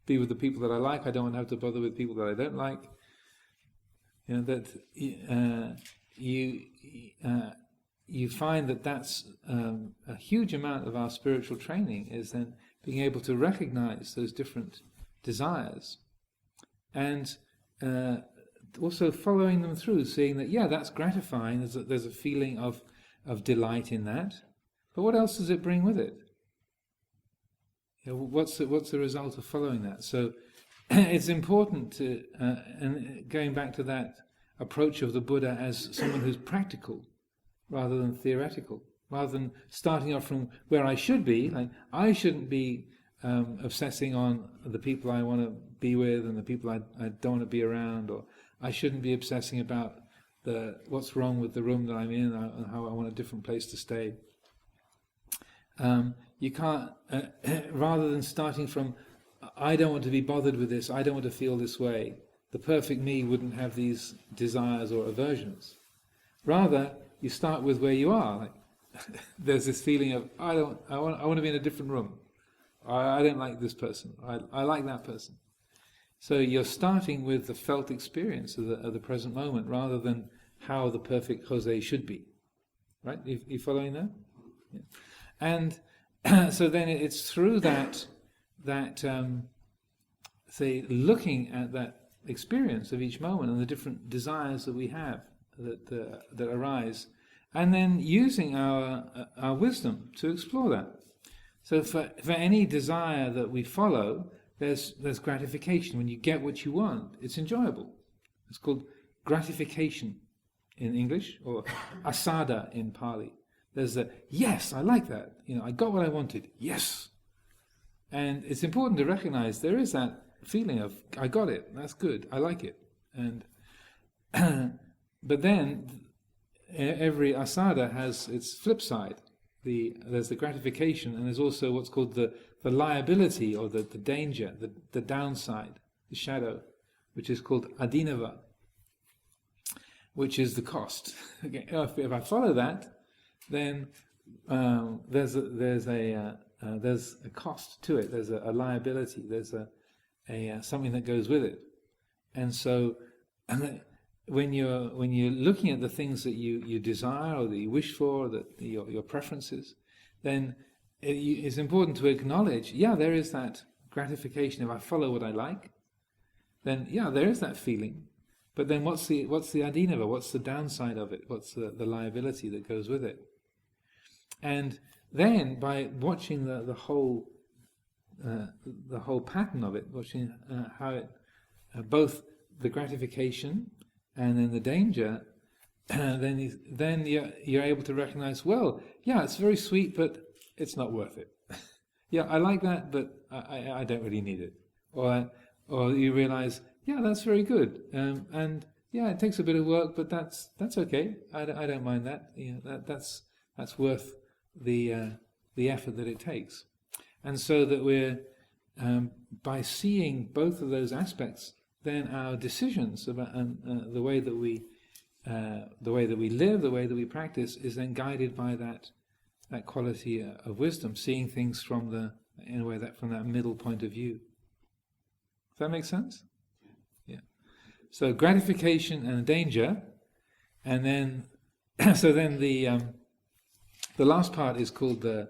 Speaker 1: be with the people that I like, I don't want to have to bother with people that I don't like. You know, that you find that's a huge amount of our spiritual training, is then being able to recognize those different desires and also following them through, seeing that, yeah, that's gratifying, there's a feeling of delight in that, but what else does it bring with it? You know, what's the result of following that? So it's important to, and going back to that approach of the Buddha as someone who's practical rather than theoretical, rather than starting off from where I should be. Like, I shouldn't be obsessing on the people I want to be with and the people I don't want to be around, or I shouldn't be obsessing about what's wrong with the room that I'm in and how I want a different place to stay. You can't, rather than starting from, I don't want to be bothered with this, I don't want to feel this way. The perfect me wouldn't have these desires or aversions. Rather, you start with where you are. Like, there's this feeling of, I want to be in a different room. I don't like this person. I like that person. So you're starting with the felt experience of the present moment, rather than how the perfect Jose should be. Right? You following that? Yeah. And so then it's through that looking at that experience of each moment and the different desires that we have that arise, and then using our wisdom to explore that. So for any desire that we follow, there's gratification. When you get what you want, it's enjoyable. It's called gratification in English, or asada in Pali. There's a, yes, I like that. I got what I wanted. Yes. And it's important to recognize there is that feeling of, I got it, that's good, I like it. And but then every asada has its flip side. There's the gratification, and there's also what's called the liability, or the danger, the downside, the shadow, which is called adinava, which is the cost. Okay, if I follow that, then there's a cost to it. There's a liability. There's a something that goes with it. And so, when you're looking at the things that you desire or that you wish for, that your preferences, then it's important to acknowledge, there is that gratification if I follow what I like. Then there is that feeling, but then what's the adinava? What's the downside of it? What's the liability that goes with it? And then by watching the whole pattern of it, watching how it both the gratification and then the danger, then you're able to recognize, it's very sweet, but it's not worth it. I like that, but I don't really need it. Or you realize, that's very good, and it takes a bit of work, but that's okay. I don't mind that. That's worth the effort that it takes. And so that we're by seeing both of those aspects, then our decisions about the way that we live, the way that we practice, is then guided by that quality of wisdom, seeing things from from that middle point of view. Does that make sense? Yeah. So gratification and danger, and then the last part is called the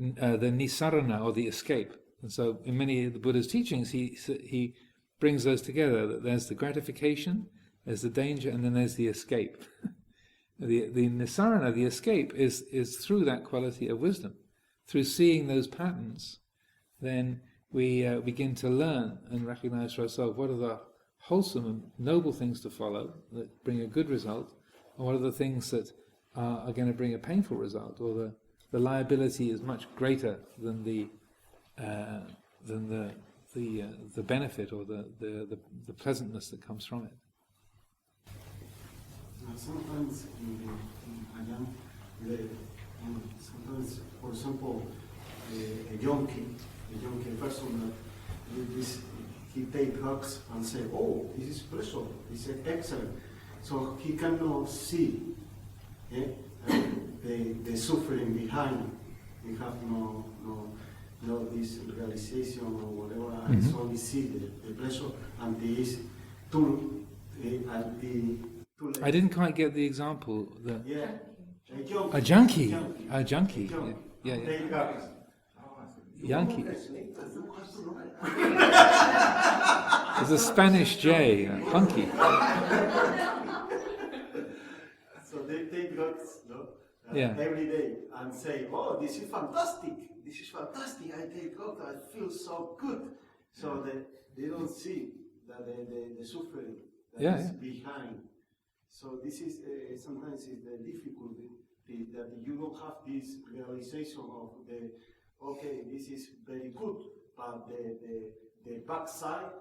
Speaker 1: nisarana, or the escape. And so in many of the Buddha's teachings, he brings those together. That there's the gratification, there's the danger, and then there's the escape. The nisarana, the escape, is through that quality of wisdom. Through seeing those patterns, then we begin to learn and recognize for ourselves what are the wholesome and noble things to follow that bring a good result, and what are the things that are going to bring a painful result, or the liability is much greater than the benefit or the pleasantness that comes from it.
Speaker 3: Sometimes in Ajahn, sometimes, for example, a yonki person he takes drugs and say, this is pleasure, this is excellent. So he cannot see the suffering behind. He have no this realization or whatever. I only see the pleasure, and this too late.
Speaker 1: I didn't quite get the example. A
Speaker 3: junkie.
Speaker 1: Yeah.
Speaker 3: Take drugs.
Speaker 1: Yankee. There's a Spanish J, hunky.
Speaker 3: So they take drugs every day and say, this is fantastic. I take drugs, I feel so good. So they don't see that the suffering that is behind. So this is sometimes is the difficulty that you don't have this realization of this is very good, but the backside,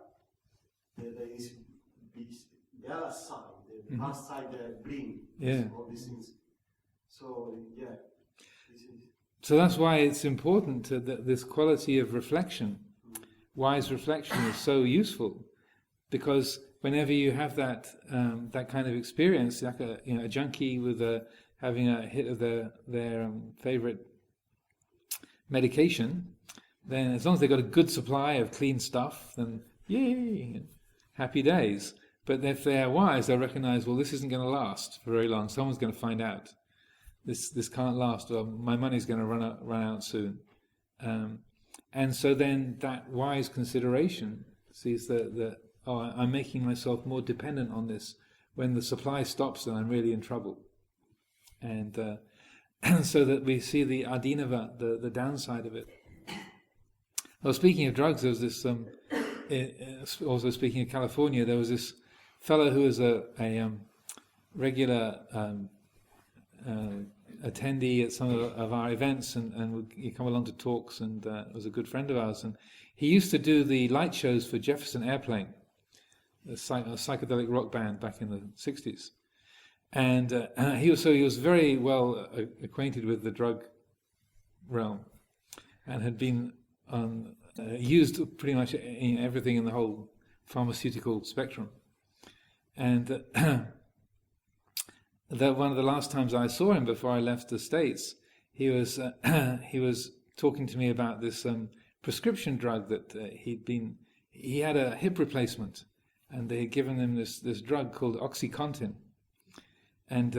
Speaker 3: there is the other side, the bad side that bring all these things. So
Speaker 1: So that's why it's important that this quality of reflection, wise reflection, is so useful, because whenever you have that kind of experience, like a junkie with having a hit of their favorite medication, then as long as they've got a good supply of clean stuff, then yay, happy days. But if they're wise, they'll recognize, this isn't going to last for very long. Someone's going to find out. This can't last. Or my money's going to run out soon. And so then that wise consideration sees that I'm making myself more dependent on this. When the supply stops, then I'm really in trouble. And so that we see the adinava, the downside of it. Well, speaking of drugs, there was this. Also speaking of California, there was this fellow who was a regular attendee at some of our events, and he'd come along to talks, and was a good friend of ours. And he used to do the light shows for Jefferson Airplane, a psychedelic rock band back in the 60s. And he was very well acquainted with the drug realm, and had been used pretty much in everything in the whole pharmaceutical spectrum. And that one of the last times I saw him before I left the States, he was talking to me about this prescription drug that he had a hip replacement, and they had given him this drug called OxyContin. And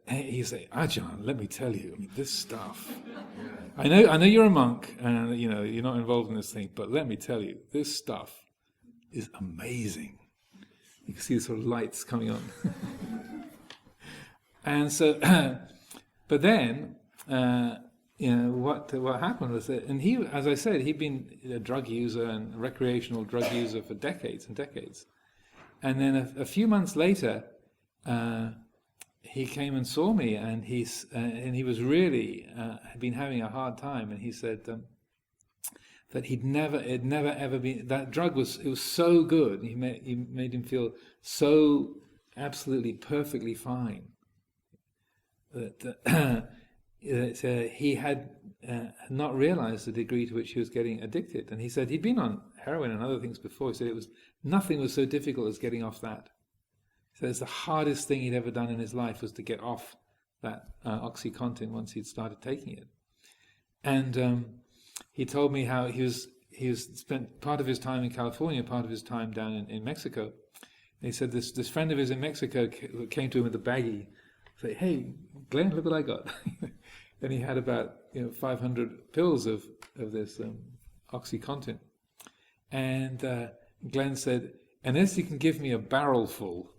Speaker 1: he said, "Ajahn, let me tell you, I mean, this stuff. I know you're a monk, and you're not involved in this thing, but let me tell you, this stuff is amazing." You can see the sort of lights coming on. And so, but then, what happened was that, and he, as I said, he'd been a drug user and a recreational drug user for decades and decades. And then a few months later, he came and saw me, and he was really had been having a hard time, and he said that it never ever been, that drug was so good. He made him feel so absolutely perfectly fine that he had not realized the degree to which he was getting addicted. And he said he'd been on heroin and other things before. He said nothing was so difficult as getting off that. So it's the hardest thing he'd ever done in his life was to get off that OxyContin once he'd started taking it. And he told me how he spent part of his time in California, part of his time down in Mexico. And he said this friend of his in Mexico came to him with a baggie, say, "Hey, Glenn, look what I got." And he had about 500 pills of this OxyContin. And Glenn said, "Unless you can give me a barrel full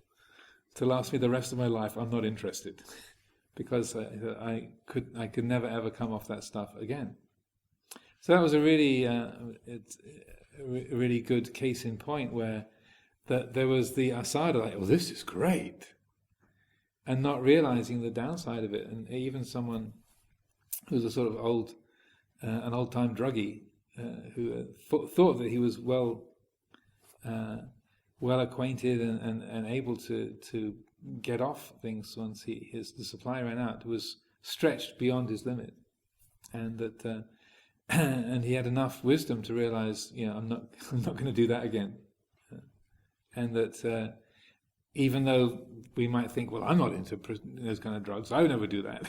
Speaker 1: to last me the rest of my life, I'm not interested," because I could never ever come off that stuff again. So that was a really good case in point where that there was the asada, like, "Oh, this is great," and not realizing the downside of it. And even someone who's a sort of an old-time druggie who thought that he was well acquainted and able to get off things once the supply ran out, was stretched beyond his limit, and that and he had enough wisdom to realize, I'm not going to do that again, and that even though we might think, well, I'm not into those kind of drugs, I would never do that,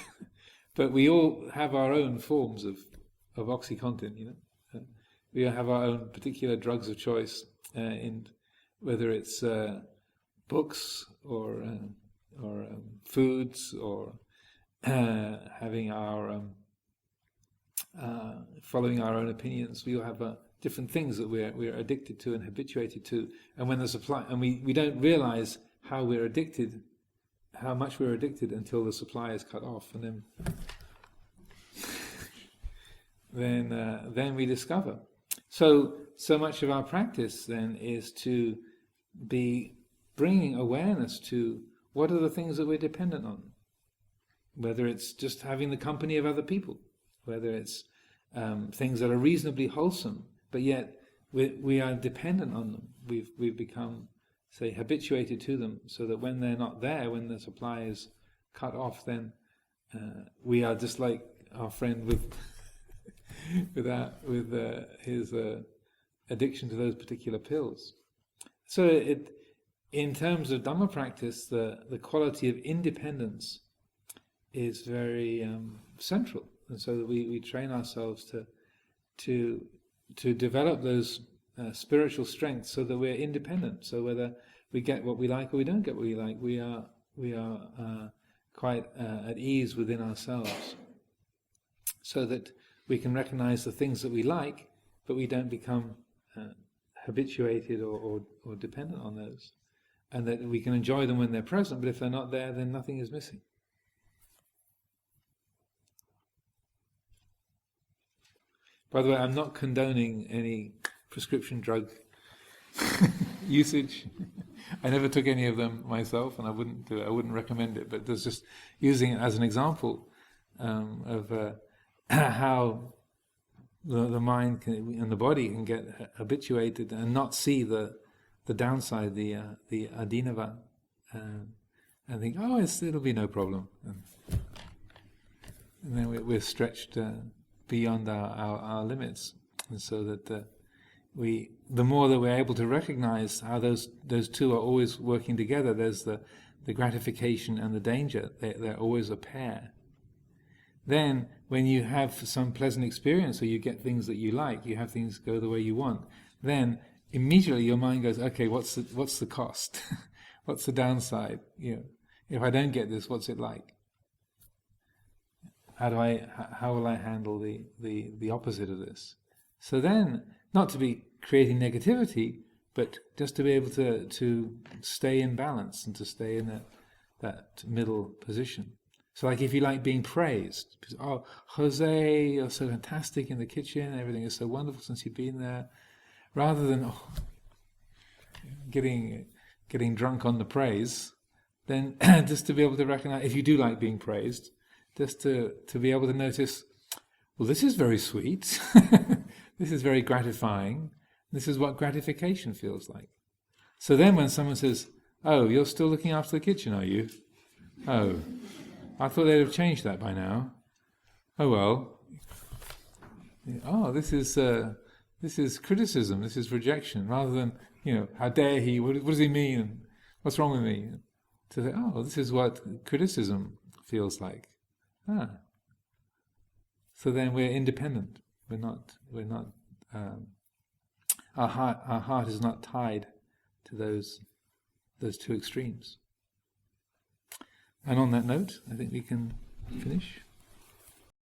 Speaker 1: but we all have our own forms of OxyContin. We have our own particular drugs of choice, in whether it's books or foods, or having our following our own opinions. We all have different things that we're addicted to and habituated to, and when the supply, and we don't realize how much we're addicted until the supply is cut off, and then we discover. So much of our practice then is to be bringing awareness to what are the things that we're dependent on, whether it's just having the company of other people, whether it's things that are reasonably wholesome, but yet we are dependent on them. We've become, say, habituated to them, so that when they're not there, when the supply is cut off, then we are just like our friend with his addiction to those particular pills. So in terms of Dhamma practice, the quality of independence is very central, and so that we train ourselves to develop those spiritual strengths, so that we're independent. So whether we get what we like or we don't get what we like, we are quite at ease within ourselves, so that we can recognize the things that we like, but we don't become habituated or dependent on those, and that we can enjoy them when they're present, but if they're not there, then nothing is missing. By the way, I'm not condoning any prescription drug usage. I never took any of them myself, and I wouldn't recommend it, but there's just using it as an example of how the mind and the body can get habituated and not see the downside, the adinava, and think, oh, it'll be no problem, and then we're stretched beyond our limits, and so that the more that we're able to recognize how those two are always working together, there's the gratification and the danger. They're always a pair. Then, when you have some pleasant experience, or you get things that you like, you have things go the way you want, then immediately your mind goes, okay, what's the cost? What's the downside? If I don't get this, what's it like? How will I handle the opposite of this? So then, not to be creating negativity, but just to be able to stay in balance and to stay in that middle position. So like if you like being praised, because, oh, Jose, you're so fantastic in the kitchen, everything is so wonderful since you've been there, rather than getting drunk on the praise, then just to be able to recognize, if you do like being praised, just to be able to notice, well, this is very sweet, this is very gratifying, this is what gratification feels like. So then when someone says, oh, you're still looking after the kitchen, are you? Oh, I thought they'd have changed that by now. Oh well. Oh, this is criticism, this is rejection, rather than, how dare he, what does he mean, what's wrong with me? To say, oh, this is what criticism feels like. So then we're independent. We're not. Our heart is not tied to those two extremes. And on that note, I think we can finish.